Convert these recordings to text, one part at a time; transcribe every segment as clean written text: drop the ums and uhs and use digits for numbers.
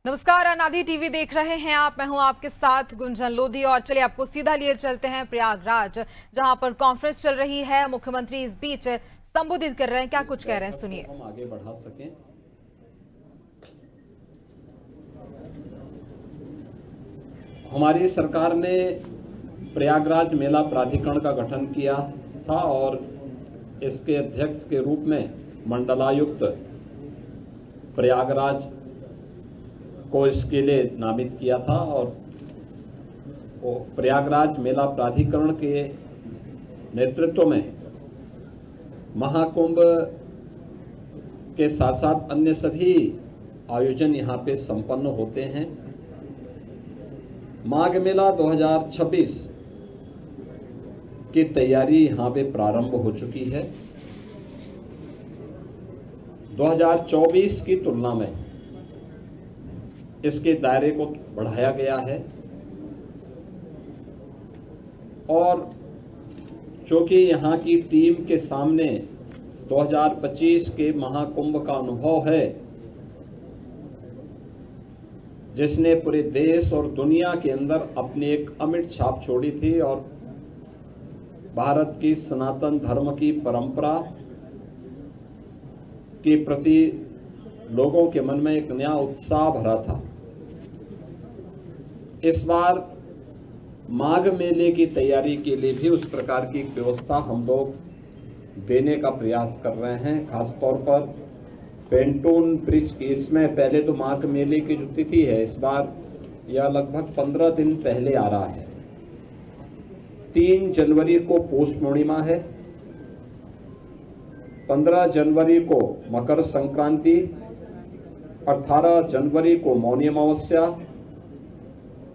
नमस्कार, अनादि टीवी देख रहे हैं आप। मैं हूं आपके साथ गुंजन लोधी और चलिए आपको सीधा लिए चलते हैं प्रयागराज, जहां पर कॉन्फ्रेंस चल रही है। मुख्यमंत्री इस बीच संबोधित कर रहे हैं, क्या कुछ कह रहे हैं सुनिए। हम आगे बढ़ा सकें। हमारी सरकार ने प्रयागराज मेला प्राधिकरण का गठन किया था और इसके अध्यक्ष के रूप में मंडलायुक्त प्रयागराज को इसके लिए नामित किया था और प्रयागराज मेला प्राधिकरण के नेतृत्व में महाकुंभ के साथ साथ अन्य सभी आयोजन यहाँ पे संपन्न होते हैं। माघ मेला 2026 की तैयारी यहाँ पे प्रारंभ हो चुकी है। 2024 की तुलना में इसके दायरे को बढ़ाया गया है और चूंकि यहाँ की टीम के सामने 2025 के महाकुंभ का अनुभव है, जिसने पूरे देश और दुनिया के अंदर अपनी एक अमिट छाप छोड़ी थी और भारत की सनातन धर्म की परंपरा के प्रति लोगों के मन में एक नया उत्साह भरा था। इस बार माघ मेले की तैयारी के लिए भी उस प्रकार की व्यवस्था हम लोग देने का प्रयास कर रहे हैं। खासतौर पर पेंटून ब्रिज की, इसमें पहले तो माघ मेले की जो तिथि है इस बार यह लगभग 15 दिन पहले आ रहा है। 3 जनवरी को पौष पूर्णिमा है, 15 जनवरी को मकर संक्रांति, 18 जनवरी को मौनी अमावस्या,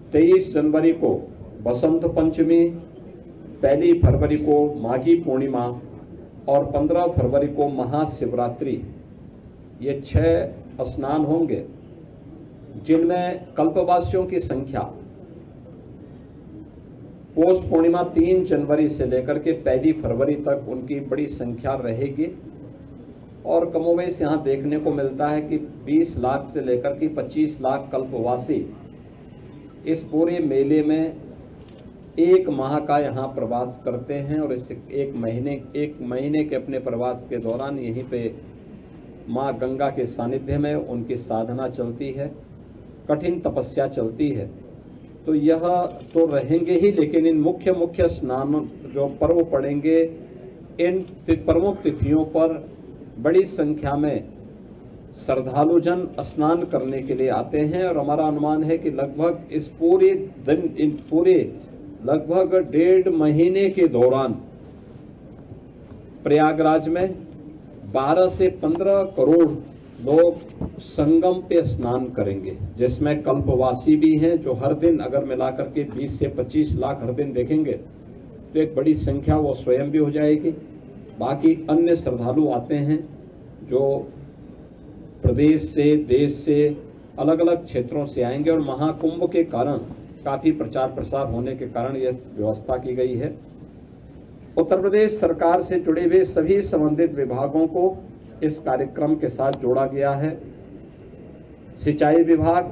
23 जनवरी को बसंत पंचमी, 1 फरवरी को माघी पूर्णिमा और 15 फरवरी को महाशिवरात्रि। ये 6 स्नान होंगे जिनमें कल्पवासियों की संख्या पौष पूर्णिमा 3 जनवरी से लेकर के 1 फरवरी तक उनकी बड़ी संख्या रहेगी और कमोवेश यहाँ देखने को मिलता है कि 20 लाख से लेकर के 25 लाख कल्पवासी इस पूरे मेले में 1 माह का यहाँ प्रवास करते हैं और इस एक महीने के अपने प्रवास के दौरान यहीं पे माँ गंगा के सानिध्य में उनकी साधना चलती है, कठिन तपस्या चलती है। तो यह तो रहेंगे ही, लेकिन इन मुख्य स्नान जो पर्व पड़ेंगे, इन प्रमुख तिथियों पर बड़ी संख्या में श्रद्धालु जन स्नान करने के लिए आते हैं और हमारा अनुमान है कि लगभग इस पूरे दिन, इन पूरे लगभग 1.5 महीने के दौरान प्रयागराज में 12 से 15 करोड़ लोग संगम पे स्नान करेंगे, जिसमें कल्पवासी भी हैं जो हर दिन अगर मिलाकर के 20 से 25 लाख हर दिन देखेंगे तो एक बड़ी संख्या वो स्वयं भी हो जाएगी। बाकी अन्य श्रद्धालु आते हैं जो प्रदेश से, देश से, अलग अलग क्षेत्रों से आएंगे और महाकुंभ के कारण काफी प्रचार प्रसार होने के कारण यह व्यवस्था की गई है। उत्तर प्रदेश सरकार से जुड़े हुए सभी संबंधित विभागों को इस कार्यक्रम के साथ जोड़ा गया है। सिंचाई विभाग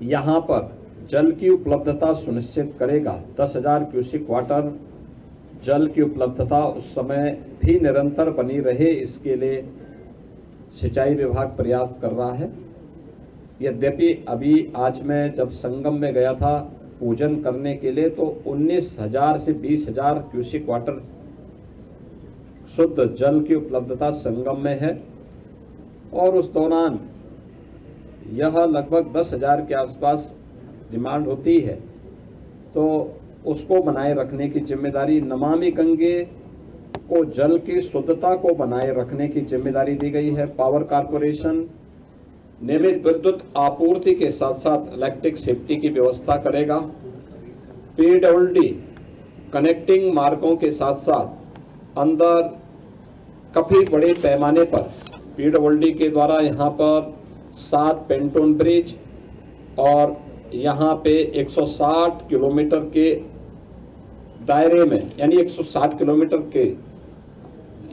यहाँ पर जल की उपलब्धता सुनिश्चित करेगा। 10,000 क्यूसेक वाटर जल की उपलब्धता उस समय भी निरंतर बनी रहे, इसके लिए सिंचाई विभाग प्रयास कर रहा है। यद्यपि अभी आज मैं जब संगम में गया था पूजन करने के लिए तो 19,000 से 20,000 क्यूसेक वाटर शुद्ध जल की उपलब्धता संगम में है और उस दौरान यह लगभग 10,000 के आसपास डिमांड होती है, तो उसको बनाए रखने की जिम्मेदारी नमामि गंगे को, जल की शुद्धता को बनाए रखने की जिम्मेदारी दी गई है। पावर कारपोरेशन नियमित विद्युत आपूर्ति के साथ साथ इलेक्ट्रिक सेफ्टी की व्यवस्था करेगा। पीडब्ल्यूडी कनेक्टिंग मार्गों के साथ साथ अंदर काफी बड़े पैमाने पर पीडब्ल्यूडी के द्वारा यहाँ पर 7 पेंटून ब्रिज और यहाँ पे 160 किलोमीटर के दायरे में, यानी 160 किलोमीटर के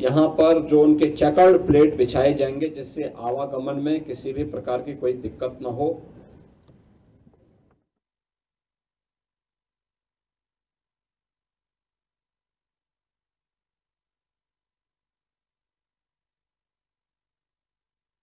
यहाँ पर जो उनके चेकर्ड प्लेट बिछाए जाएंगे जिससे आवागमन में किसी भी प्रकार की कोई दिक्कत न हो।